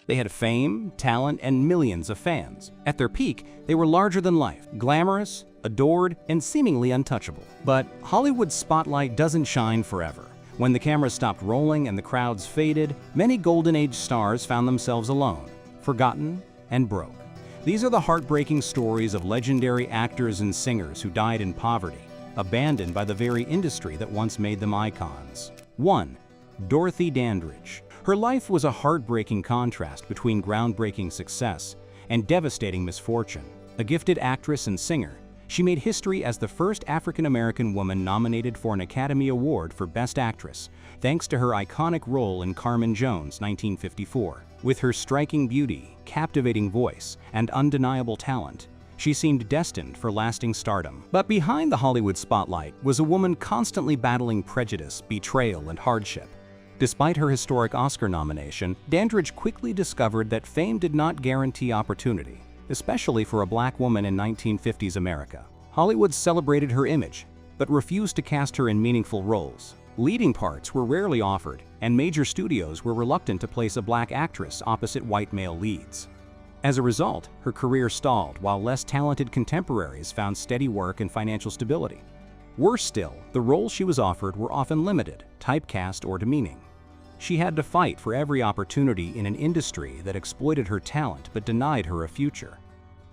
They had fame, talent, and millions of fans. At their peak, they were larger than life, glamorous, adored, and seemingly untouchable. But Hollywood's spotlight doesn't shine forever. When the camera stopped rolling and the crowds faded, many Golden Age stars found themselves alone, forgotten, and broke. These are the heartbreaking stories of legendary actors and singers who died in poverty, abandoned by the very industry that once made them icons. 1. Dorothy Dandridge. Her life was a heartbreaking contrast between groundbreaking success and devastating misfortune. A gifted actress and singer, she made history as the first African-American woman nominated for an Academy Award for Best Actress, thanks to her iconic role in Carmen Jones, 1954. With her striking beauty, captivating voice, and undeniable talent, she seemed destined for lasting stardom. But behind the Hollywood spotlight was a woman constantly battling prejudice, betrayal, and hardship. Despite her historic Oscar nomination, Dandridge quickly discovered that fame did not guarantee opportunity, especially for a black woman in 1950s America. Hollywood celebrated her image, but refused to cast her in meaningful roles. Leading parts were rarely offered, and major studios were reluctant to place a black actress opposite white male leads. As a result, her career stalled, while less talented contemporaries found steady work and financial stability. Worse still, the roles she was offered were often limited, typecast, or demeaning. She had to fight for every opportunity in an industry that exploited her talent but denied her a future.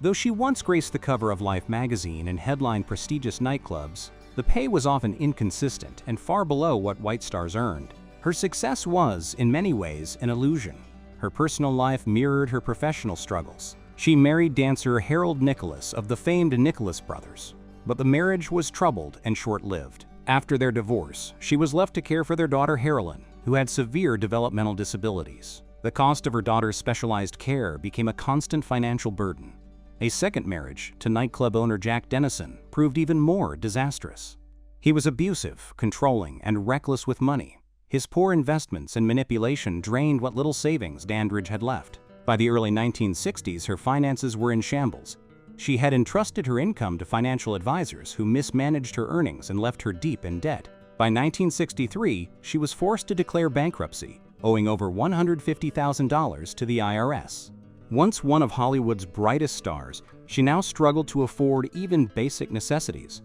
Though she once graced the cover of Life magazine and headlined prestigious nightclubs, the pay was often inconsistent and far below what white stars earned. Her success was, in many ways, an illusion. Her personal life mirrored her professional struggles. She married dancer Harold Nicholas of the famed Nicholas Brothers, but the marriage was troubled and short-lived. After their divorce, she was left to care for their daughter Carolyn, who had severe developmental disabilities. The cost of her daughter's specialized care became a constant financial burden. A second marriage to nightclub owner Jack Dennison proved even more disastrous. He was abusive, controlling, and reckless with money. His poor investments and manipulation drained what little savings Dandridge had left. By the early 1960s, her finances were in shambles. She had entrusted her income to financial advisors who mismanaged her earnings and left her deep in debt. By 1963, she was forced to declare bankruptcy, owing over $150,000 to the IRS. Once one of Hollywood's brightest stars, she now struggled to afford even basic necessities.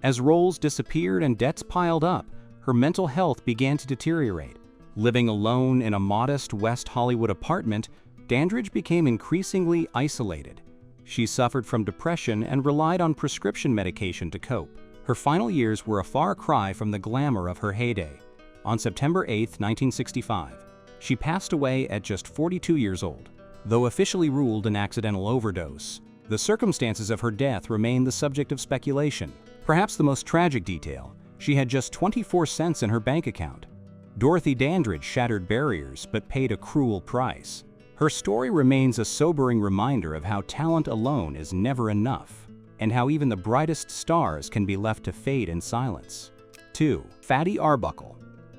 As roles disappeared and debts piled up, her mental health began to deteriorate. Living alone in a modest West Hollywood apartment, Dandridge became increasingly isolated. She suffered from depression and relied on prescription medication to cope. Her final years were a far cry from the glamour of her heyday. On September 8, 1965, she passed away at just 42 years old. Though officially ruled an accidental overdose, the circumstances of her death remain the subject of speculation. Perhaps the most tragic detail, she had just 24 cents in her bank account. Dorothy Dandridge shattered barriers but paid a cruel price. Her story remains a sobering reminder of how talent alone is never enough, and how even the brightest stars can be left to fade in silence. 2. Fatty Arbuckle.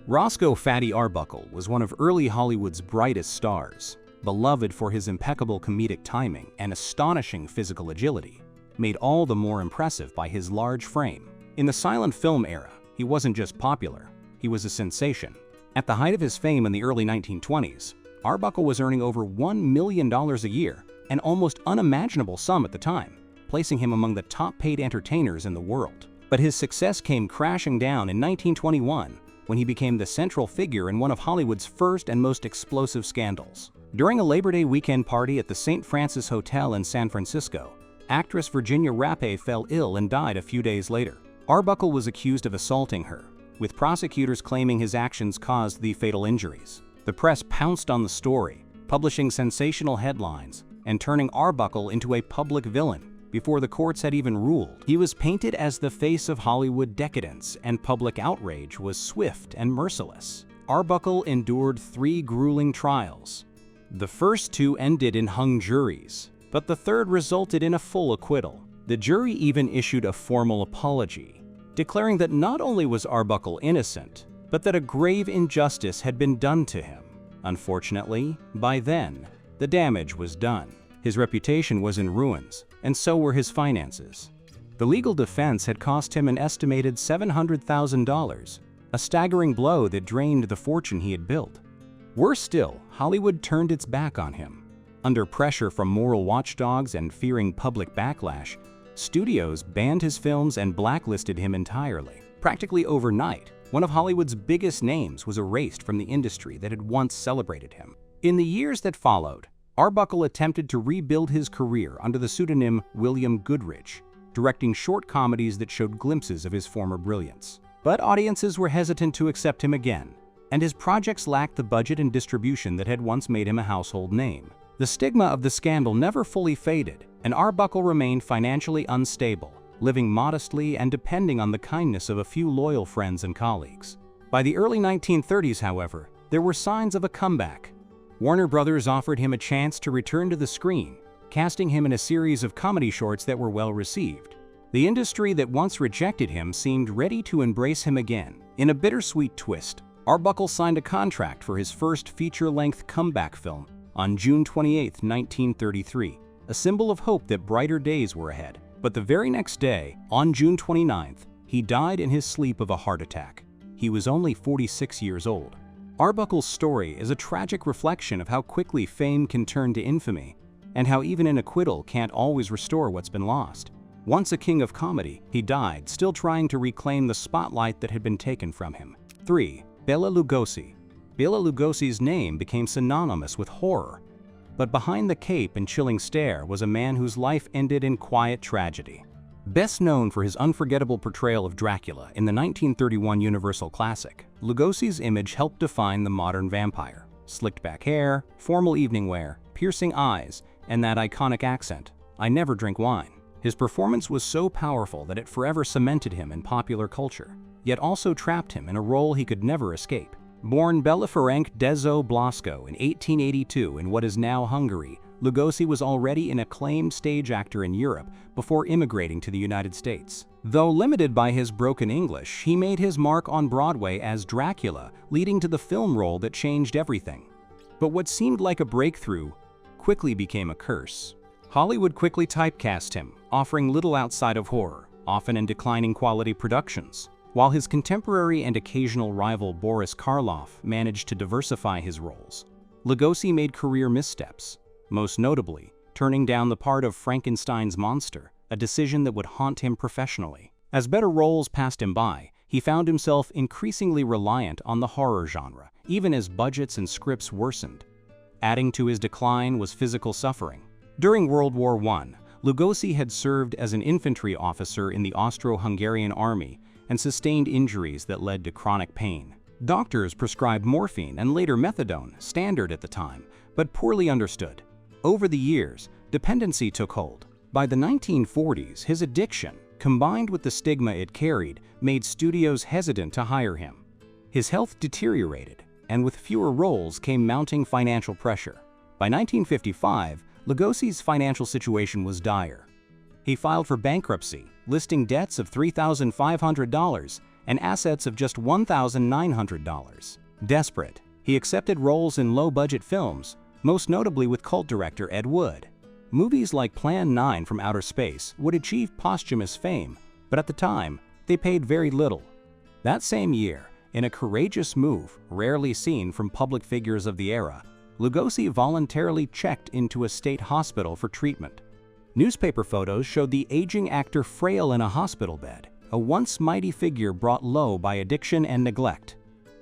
Roscoe "Fatty" Arbuckle was one of early Hollywood's brightest stars. Beloved for his impeccable comedic timing and astonishing physical agility, made all the more impressive by his large frame. In the silent film era, he wasn't just popular, he was a sensation. At the height of his fame in the early 1920s, Arbuckle was earning over $1 million a year, an almost unimaginable sum at the time, placing him among the top-paid entertainers in the world. But his success came crashing down in 1921 when he became the central figure in one of Hollywood's first and most explosive scandals. During a Labor Day weekend party at the St. Francis Hotel in San Francisco, actress Virginia Rappe fell ill and died a few days later. Arbuckle was accused of assaulting her, with prosecutors claiming his actions caused the fatal injuries. The press pounced on the story, publishing sensational headlines and turning Arbuckle into a public villain before the courts had even ruled. He was painted as the face of Hollywood decadence, and public outrage was swift and merciless. Arbuckle endured 3 grueling trials. The first 2 ended in hung juries, but the third resulted in a full acquittal. The jury even issued a formal apology, declaring that not only was Arbuckle innocent, but that a grave injustice had been done to him. Unfortunately, by then, the damage was done. His reputation was in ruins, and so were his finances. The legal defense had cost him an estimated $700,000, a staggering blow that drained the fortune he had built. Worse still, Hollywood turned its back on him. Under pressure from moral watchdogs and fearing public backlash, studios banned his films and blacklisted him entirely. Practically overnight, one of Hollywood's biggest names was erased from the industry that had once celebrated him. In the years that followed, Arbuckle attempted to rebuild his career under the pseudonym William Goodrich, directing short comedies that showed glimpses of his former brilliance. But audiences were hesitant to accept him again, and his projects lacked the budget and distribution that had once made him a household name. The stigma of the scandal never fully faded, and Arbuckle remained financially unstable, living modestly and depending on the kindness of a few loyal friends and colleagues. By the early 1930s, however, there were signs of a comeback. Warner Brothers offered him a chance to return to the screen, casting him in a series of comedy shorts that were well received. The industry that once rejected him seemed ready to embrace him again. In a bittersweet twist, Arbuckle signed a contract for his first feature-length comeback film on June 28, 1933, a symbol of hope that brighter days were ahead. But the very next day, on June 29th, he died in his sleep of a heart attack. He was only 46 years old. Arbuckle's story is a tragic reflection of how quickly fame can turn to infamy, and how even an acquittal can't always restore what's been lost. Once a king of comedy, he died still trying to reclaim the spotlight that had been taken from him. 3. Bela Lugosi. Bela Lugosi's name became synonymous with horror, but behind the cape and chilling stare was a man whose life ended in quiet tragedy. Best known for his unforgettable portrayal of Dracula in the 1931 Universal classic, Lugosi's image helped define the modern vampire. Slicked back hair, formal evening wear, piercing eyes, and that iconic accent, "I never drink wine." His performance was so powerful that it forever cemented him in popular culture, yet also trapped him in a role he could never escape. Born Bela Ferenc Dezo Blasco in 1882 in what is now Hungary, Lugosi was already an acclaimed stage actor in Europe before immigrating to the United States. Though limited by his broken English, he made his mark on Broadway as Dracula, leading to the film role that changed everything. But what seemed like a breakthrough quickly became a curse. Hollywood quickly typecast him, offering little outside of horror, often in declining quality productions. While his contemporary and occasional rival Boris Karloff managed to diversify his roles, Lugosi made career missteps, most notably turning down the part of Frankenstein's monster, a decision that would haunt him professionally. As better roles passed him by, he found himself increasingly reliant on the horror genre, even as budgets and scripts worsened. Adding to his decline was physical suffering. During World War I, Lugosi had served as an infantry officer in the Austro-Hungarian army and sustained injuries that led to chronic pain. Doctors prescribed morphine and later methadone, standard at the time, but poorly understood. Over the years, dependency took hold. By the 1940s, his addiction, combined with the stigma it carried, made studios hesitant to hire him. His health deteriorated, and with fewer roles came mounting financial pressure. By 1955, Lugosi's financial situation was dire. He filed for bankruptcy, listing debts of $3,500 and assets of just $1,900. Desperate, he accepted roles in low-budget films, most notably with cult director Ed Wood. Movies like Plan 9 from Outer Space would achieve posthumous fame, but at the time, they paid very little. That same year, in a courageous move rarely seen from public figures of the era, Lugosi voluntarily checked into a state hospital for treatment. Newspaper photos showed the aging actor frail in a hospital bed, a once mighty figure brought low by addiction and neglect.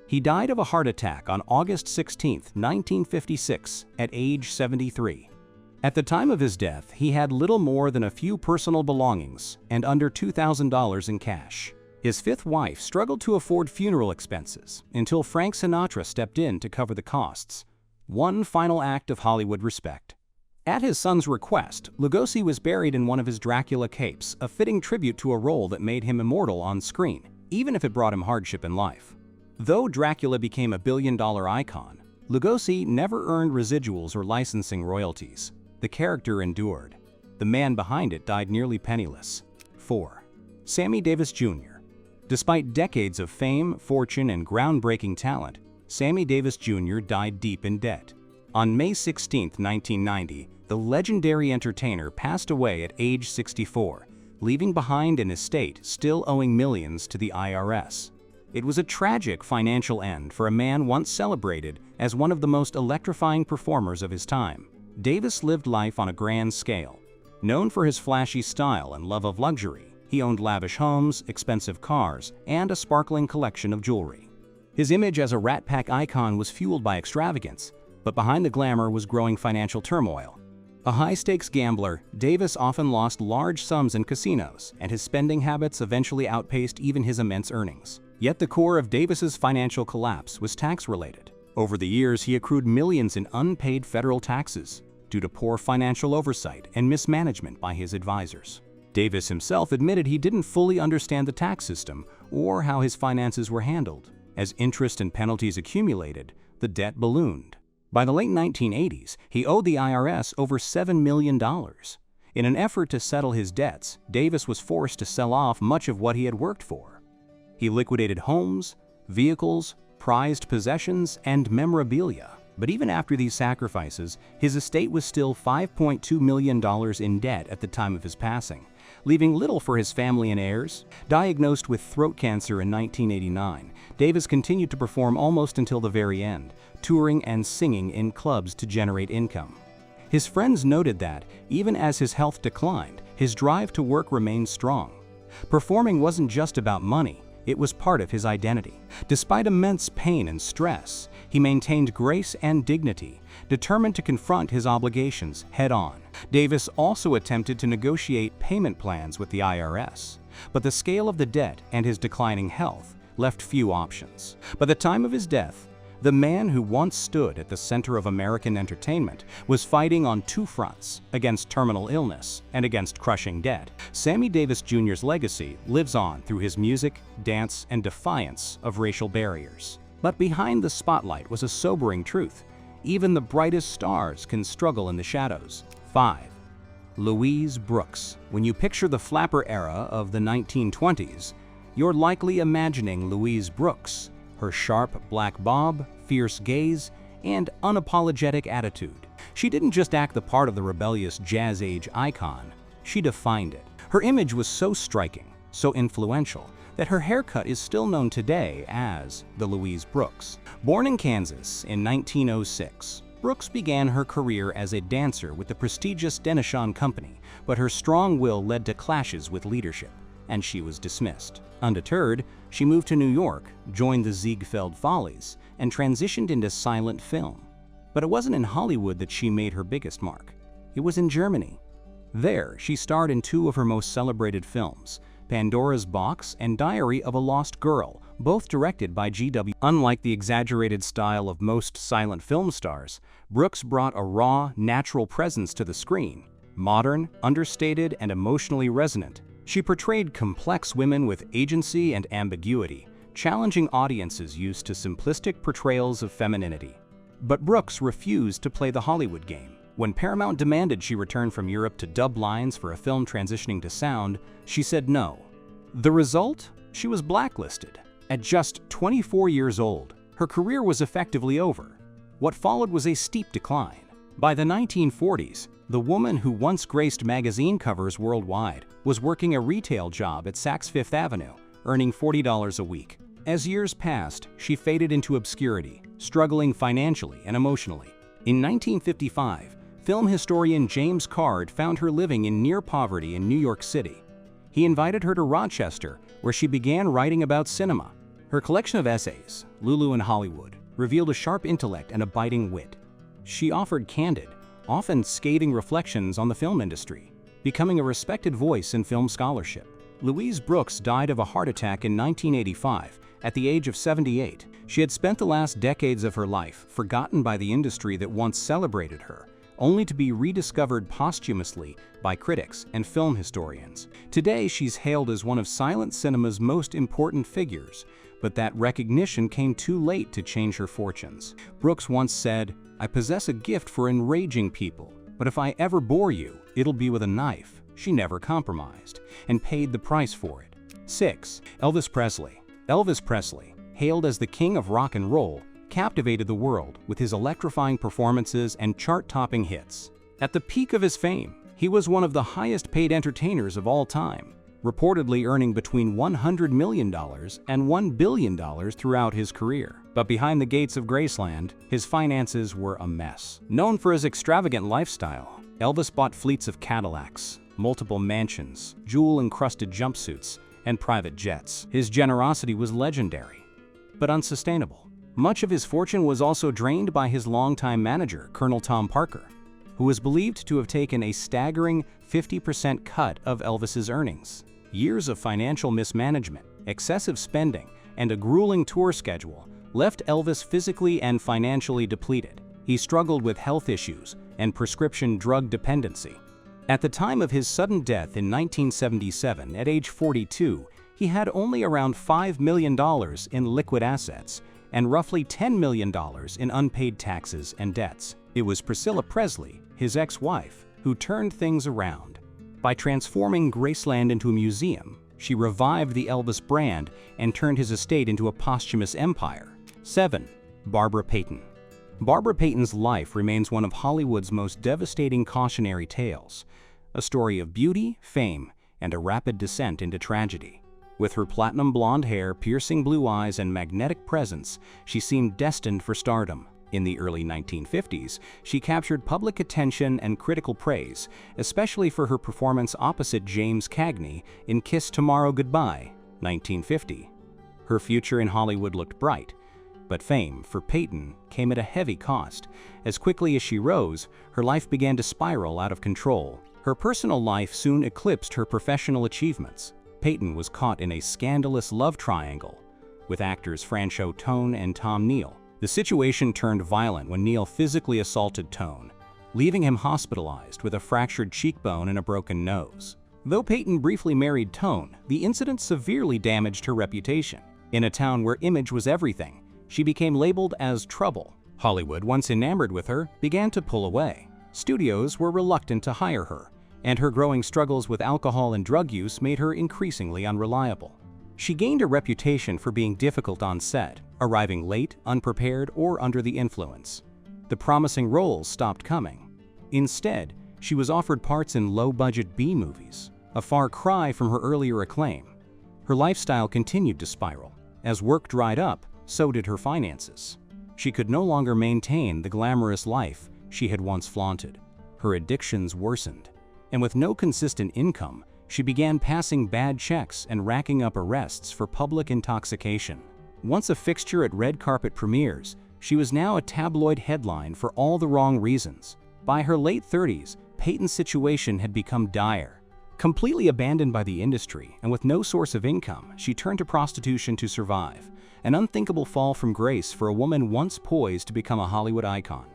He died of a heart attack on August 16, 1956, at age 73. At the time of his death, he had little more than a few personal belongings and under $2,000 in cash. His fifth wife struggled to afford funeral expenses until Frank Sinatra stepped in to cover the costs. One final act of Hollywood respect. At his son's request, Lugosi was buried in one of his Dracula capes, a fitting tribute to a role that made him immortal on screen, even if it brought him hardship in life. Though Dracula became a billion-dollar icon, Lugosi never earned residuals or licensing royalties. The character endured. The man behind it died nearly penniless. 4. Sammy Davis Jr. Despite decades of fame, fortune, and groundbreaking talent, Sammy Davis Jr. died deep in debt. On May 16, 1990, the legendary entertainer passed away at age 64, leaving behind an estate still owing millions to the IRS. It was a tragic financial end for a man once celebrated as one of the most electrifying performers of his time. Davis lived life on a grand scale. Known for his flashy style and love of luxury, he owned lavish homes, expensive cars, and a sparkling collection of jewelry. His image as a Rat Pack icon was fueled by extravagance, but behind the glamour was growing financial turmoil. A high-stakes gambler, Davis often lost large sums in casinos, and his spending habits eventually outpaced even his immense earnings. Yet the core of Davis's financial collapse was tax-related. Over the years, he accrued millions in unpaid federal taxes due to poor financial oversight and mismanagement by his advisors. Davis himself admitted he didn't fully understand the tax system or how his finances were handled. As interest and penalties accumulated, the debt ballooned. By the late 1980s, he owed the IRS over $7 million. In an effort to settle his debts, Davis was forced to sell off much of what he had worked for. He liquidated homes, vehicles, prized possessions, and memorabilia. But even after these sacrifices, his estate was still $5.2 million in debt at the time of his passing, leaving little for his family and heirs. Diagnosed with throat cancer in 1989, Davis continued to perform almost until the very end, touring and singing in clubs to generate income. His friends noted that, even as his health declined, his drive to work remained strong. Performing wasn't just about money, it was part of his identity. Despite immense pain and stress, he maintained grace and dignity, determined to confront his obligations head-on. Davis also attempted to negotiate payment plans with the IRS, but the scale of the debt and his declining health left few options. By the time of his death, the man who once stood at the center of American entertainment was fighting on two fronts, against terminal illness and against crushing debt. Sammy Davis Jr.'s legacy lives on through his music, dance, and defiance of racial barriers. But behind the spotlight was a sobering truth. Even the brightest stars can struggle in the shadows. 5. Louise Brooks. When you picture the flapper era of the 1920s, you're likely imagining Louise Brooks, her sharp black bob, fierce gaze, and unapologetic attitude. She didn't just act the part of the rebellious jazz age icon, she defined it. Her image was so striking, so influential, that her haircut is still known today as the Louise Brooks. Born in Kansas in 1906, Brooks began her career as a dancer with the prestigious Denishon Company, but her strong will led to clashes with leadership, and she was dismissed. Undeterred, she moved to New York, joined the Ziegfeld Follies, and transitioned into silent film. But it wasn't in Hollywood that she made her biggest mark. It was in Germany. There, she starred in two of her most celebrated films, Pandora's Box and Diary of a Lost Girl, both directed by G.W. Unlike the exaggerated style of most silent film stars, Brooks brought a raw, natural presence to the screen. Modern, understated, and emotionally resonant, she portrayed complex women with agency and ambiguity, challenging audiences used to simplistic portrayals of femininity. But Brooks refused to play the Hollywood game. When Paramount demanded she return from Europe to dub lines for a film transitioning to sound, she said no. The result? She was blacklisted. At just 24 years old, her career was effectively over. What followed was a steep decline. By the 1940s, the woman who once graced magazine covers worldwide was working a retail job at Saks Fifth Avenue, earning $40 a week. As years passed, she faded into obscurity, struggling financially and emotionally. In 1955, film historian James Card found her living in near poverty in New York City. He invited her to Rochester, where she began writing about cinema. Her collection of essays, Lulu in Hollywood, revealed a sharp intellect and a biting wit. She offered candid, often scathing reflections on the film industry, becoming a respected voice in film scholarship. Louise Brooks died of a heart attack in 1985 at the age of 78. She had spent the last decades of her life forgotten by the industry that once celebrated her, only to be rediscovered posthumously by critics and film historians. Today, she's hailed as one of silent cinema's most important figures, but that recognition came too late to change her fortunes. Brooks once said, "I possess a gift for enraging people, but if I ever bore you, it'll be with a knife." She never compromised, and paid the price for it. 6. Elvis Presley. Elvis Presley, hailed as the king of rock and roll, captivated the world with his electrifying performances and chart-topping hits. At the peak of his fame, he was one of the highest-paid entertainers of all time. reportedly earning between $100 million and $1 billion throughout his career. But behind the gates of Graceland, his finances were a mess. Known for his extravagant lifestyle, Elvis bought fleets of Cadillacs, multiple mansions, jewel-encrusted jumpsuits, and private jets. His generosity was legendary, but unsustainable. Much of his fortune was also drained by his longtime manager, Colonel Tom Parker, who was believed to have taken a staggering 50% cut of Elvis's earnings. Years of financial mismanagement, excessive spending, and a grueling tour schedule left Elvis physically and financially depleted. He struggled with health issues and prescription drug dependency. At the time of his sudden death in 1977, at age 42, he had only around $5 million in liquid assets and roughly $10 million in unpaid taxes and debts. It was Priscilla Presley, his ex-wife, who turned things around. By transforming Graceland into a museum, she revived the Elvis brand and turned his estate into a posthumous empire. 7. Barbara Payton. Barbara Payton's life remains one of Hollywood's most devastating cautionary tales, a story of beauty, fame, and a rapid descent into tragedy. With her platinum blonde hair, piercing blue eyes, and magnetic presence, she seemed destined for stardom. In the early 1950s, she captured public attention and critical praise, especially for her performance opposite James Cagney in Kiss Tomorrow Goodbye, 1950. Her future in Hollywood looked bright, but fame for Payton came at a heavy cost. As quickly as she rose, her life began to spiral out of control. Her personal life soon eclipsed her professional achievements. Payton was caught in a scandalous love triangle with actors Franchot Tone and Tom Neal. The situation turned violent when Neal physically assaulted Tone, leaving him hospitalized with a fractured cheekbone and a broken nose. Though Payton briefly married Tone, the incident severely damaged her reputation. In a town where image was everything, she became labeled as trouble. Hollywood, once enamored with her, began to pull away. Studios were reluctant to hire her, and her growing struggles with alcohol and drug use made her increasingly unreliable. She gained a reputation for being difficult on set, arriving late, unprepared, or under the influence. The promising roles stopped coming. Instead, she was offered parts in low-budget B-movies, a far cry from her earlier acclaim. Her lifestyle continued to spiral. As work dried up, so did her finances. She could no longer maintain the glamorous life she had once flaunted. Her addictions worsened, and with no consistent income, she began passing bad checks and racking up arrests for public intoxication. Once a fixture at red carpet premieres, she was now a tabloid headline for all the wrong reasons. By her late 30s, Payton's situation had become dire. Completely abandoned by the industry and with no source of income, she turned to prostitution to survive, an unthinkable fall from grace for a woman once poised to become a Hollywood icon.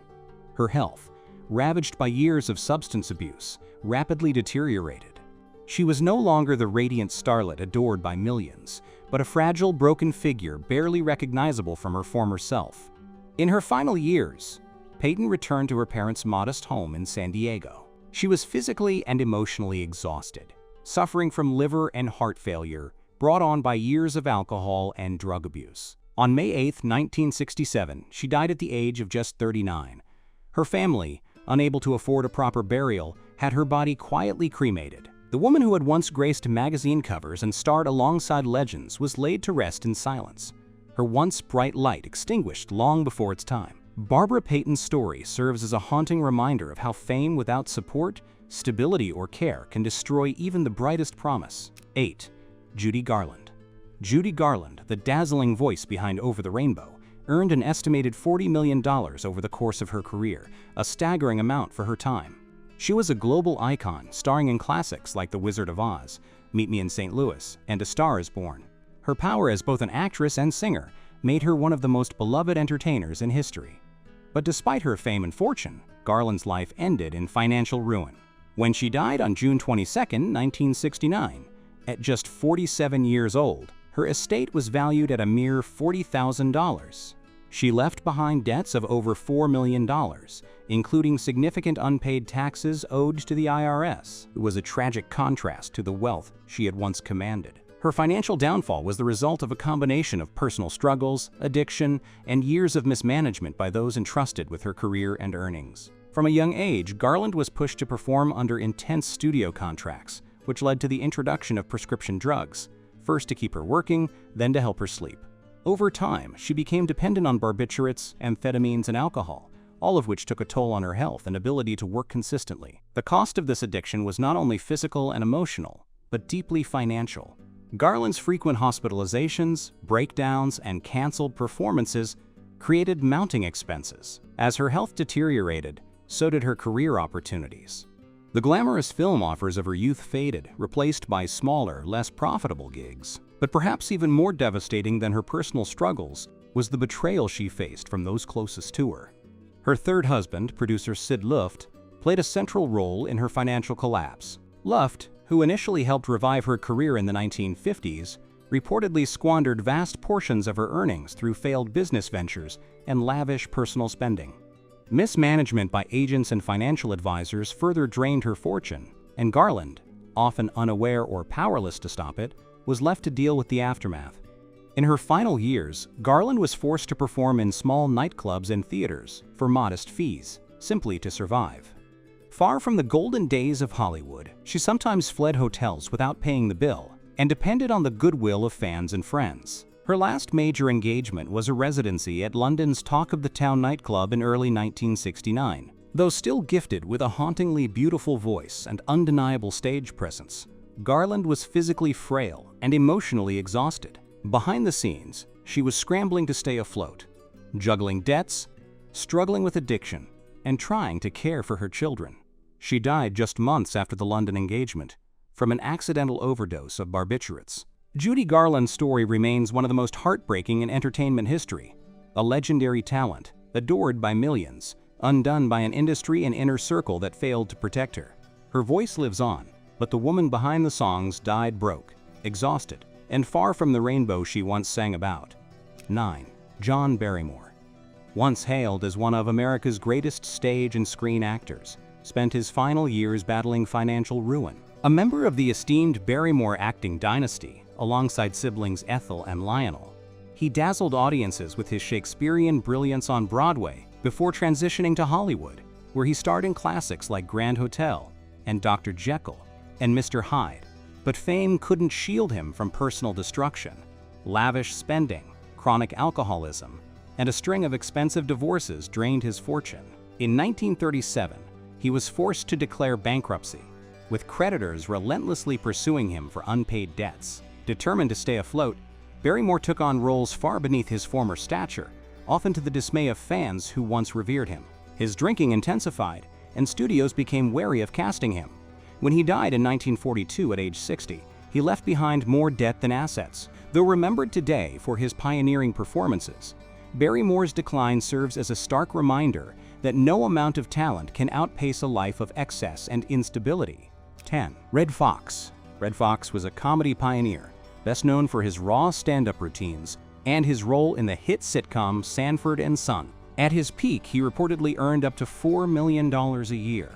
Her health, ravaged by years of substance abuse, rapidly deteriorated. She was no longer the radiant starlet adored by millions, but a fragile, broken figure barely recognizable from her former self. In her final years, Payton returned to her parents' modest home in San Diego. She was physically and emotionally exhausted, suffering from liver and heart failure brought on by years of alcohol and drug abuse. On May 8, 1967, she died at the age of just 39. Her family, unable to afford a proper burial, had her body quietly cremated. The woman who had once graced magazine covers and starred alongside legends was laid to rest in silence, her once bright light extinguished long before its time. Barbara Payton's story serves as a haunting reminder of how fame without support, stability, or care can destroy even the brightest promise. 8. Judy Garland. Judy Garland, the dazzling voice behind Over the Rainbow, earned an estimated $40 million over the course of her career, a staggering amount for her time. She was a global icon, starring in classics like The Wizard of Oz, Meet Me in St. Louis, and A Star is Born. Her power as both an actress and singer made her one of the most beloved entertainers in history. But despite her fame and fortune, Garland's life ended in financial ruin. When she died on June 22, 1969, at just 47 years old, her estate was valued at a mere $40,000. She left behind debts of over $4 million, including significant unpaid taxes owed to the IRS. It was a tragic contrast to the wealth she had once commanded. Her financial downfall was the result of a combination of personal struggles, addiction, and years of mismanagement by those entrusted with her career and earnings. From a young age, Garland was pushed to perform under intense studio contracts, which led to the introduction of prescription drugs, first to keep her working, then to help her sleep. Over time, she became dependent on barbiturates, amphetamines, and alcohol, all of which took a toll on her health and ability to work consistently. The cost of this addiction was not only physical and emotional, but deeply financial. Garland's frequent hospitalizations, breakdowns, and canceled performances created mounting expenses. As her health deteriorated, so did her career opportunities. The glamorous film offers of her youth faded, replaced by smaller, less profitable gigs. But perhaps even more devastating than her personal struggles was the betrayal she faced from those closest to her. Her third husband, producer Sid Luft, played a central role in her financial collapse. Luft, who initially helped revive her career in the 1950s, reportedly squandered vast portions of her earnings through failed business ventures and lavish personal spending. Mismanagement by agents and financial advisors further drained her fortune, and Garland, often unaware or powerless to stop it, was left to deal with the aftermath. In her final years, Garland was forced to perform in small nightclubs and theaters for modest fees, simply to survive. Far from the golden days of Hollywood, she sometimes fled hotels without paying the bill and depended on the goodwill of fans and friends. Her last major engagement was a residency at London's Talk of the Town nightclub in early 1969. Though still gifted with a hauntingly beautiful voice and undeniable stage presence, Garland was physically frail and emotionally exhausted. Behind the scenes, she was scrambling to stay afloat, juggling debts, struggling with addiction, and trying to care for her children. She died just months after the London engagement from an accidental overdose of barbiturates. Judy Garland's story remains one of the most heartbreaking in entertainment history. A legendary talent, adored by millions, undone by an industry and inner circle that failed to protect her. Her voice lives on, but the woman behind the songs died broke, exhausted, and far from the rainbow she once sang about. 9. John Barrymore. Once hailed as one of America's greatest stage and screen actors, spent his final years battling financial ruin. A member of the esteemed Barrymore acting dynasty, alongside siblings Ethel and Lionel, he dazzled audiences with his Shakespearean brilliance on Broadway before transitioning to Hollywood, where he starred in classics like Grand Hotel and Dr. Jekyll and Mr. Hyde. But fame couldn't shield him from personal destruction. Lavish spending, chronic alcoholism, and a string of expensive divorces drained his fortune. In 1937, he was forced to declare bankruptcy, with creditors relentlessly pursuing him for unpaid debts. Determined to stay afloat, Barrymore took on roles far beneath his former stature, often to the dismay of fans who once revered him. His drinking intensified, and studios became wary of casting him. When he died in 1942 at age 60, he left behind more debt than assets. Though remembered today for his pioneering performances, Barrymore's decline serves as a stark reminder that no amount of talent can outpace a life of excess and instability. 10. Redd Foxx. Redd Foxx was a comedy pioneer, best known for his raw stand-up routines and his role in the hit sitcom Sanford and Son. At his peak, he reportedly earned up to $4 million a year.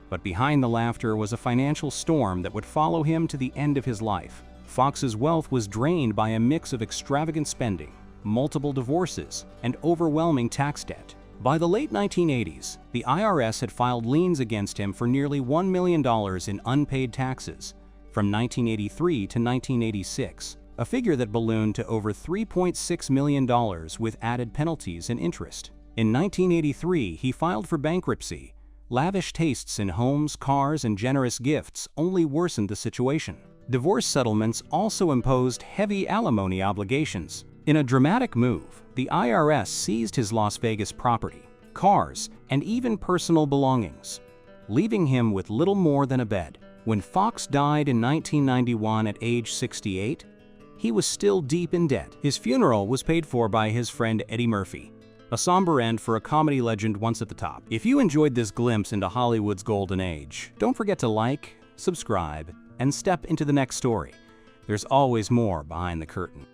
But behind the laughter was a financial storm that would follow him to the end of his life. Fox's wealth was drained by a mix of extravagant spending, multiple divorces, and overwhelming tax debt. By the late 1980s, the IRS had filed liens against him for nearly $1 million in unpaid taxes from 1983 to 1986, a figure that ballooned to over $3.6 million with added penalties and interest. In 1983, he filed for bankruptcy. Lavish tastes in homes, cars, and generous gifts only worsened the situation. Divorce settlements also imposed heavy alimony obligations. In a dramatic move, the IRS seized his Las Vegas property, cars, and even personal belongings, leaving him with little more than a bed. When Foxx died in 1991 at age 68, he was still deep in debt. His funeral was paid for by his friend Eddie Murphy, a somber end for a comedy legend once at the top. If you enjoyed this glimpse into Hollywood's golden age, don't forget to like, subscribe, and step into the next story. There's always more behind the curtain.